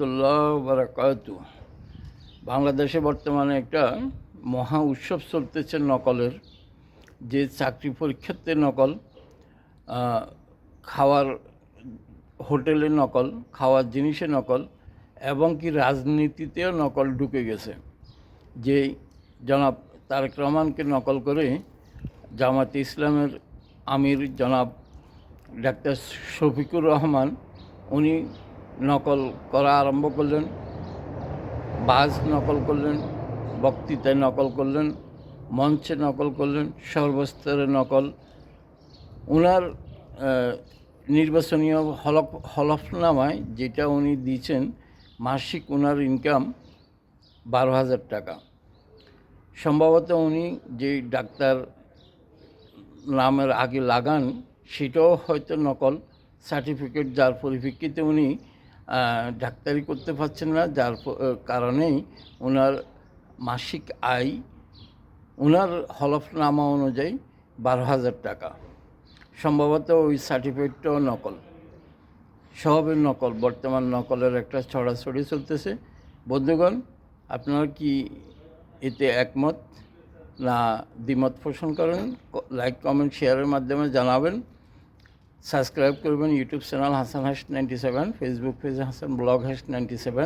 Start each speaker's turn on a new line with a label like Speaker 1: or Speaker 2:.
Speaker 1: আল্লাহ বারাকাতু। বাংলাদেশে বর্তমানে একটা মহা উৎসব চলতেছে নকলের, যে চাকরি পরীক্ষাতে নকল, খাওয়ার হোটেলে নকল, খাওয়ার জিনিসে নকল, এবং কি রাজনীতিতেও নকল ঢুকে গেছে। যে জনাব তারেক রহমানকে নকল করে জামাতে ইসলামের আমির জনাব ডাক্তার শফিকুর রহমান উনি নকল করা আরম্ভ করলেন, বাস নকল করলেন, বক্তৃতায় নকল করলেন, মঞ্চে নকল করলেন, সর্বস্তরে নকল। ওনার নির্বাচনীয় হলফনামায় যেটা উনি দিয়েছেন, মাসিক ওনার ইনকাম 12,000 টাকা। সম্ভবত উনি যে ডাক্তার নামের আগে লাগান সেটাও হয়তো নকল সার্টিফিকেট, যার পরিপ্রেক্ষিতে উনি ডাক্তারি করতে পারছেন না, যার কারণেই ওনার মাসিক আয় ওনার হলফনামা অনুযায়ী 12,000 টাকা। সম্ভবত ওই সার্টিফিকেটটাও নকল, সবের নকল। বর্তমান নকলের একটা ছড়াছড়ি চলতেছে। বন্ধুগণ, আপনারা কি এতে একমত না দ্বিমত পোষণ করেন? লাইক, কমেন্ট, শেয়ারের মাধ্যমে জানাবেন। সাবস্ক্রাইব করবেন ইউটিউব চ্যানেল হাসান হাস 97, ফেসবুক পেজ হাসান ব্লগ হাস 97।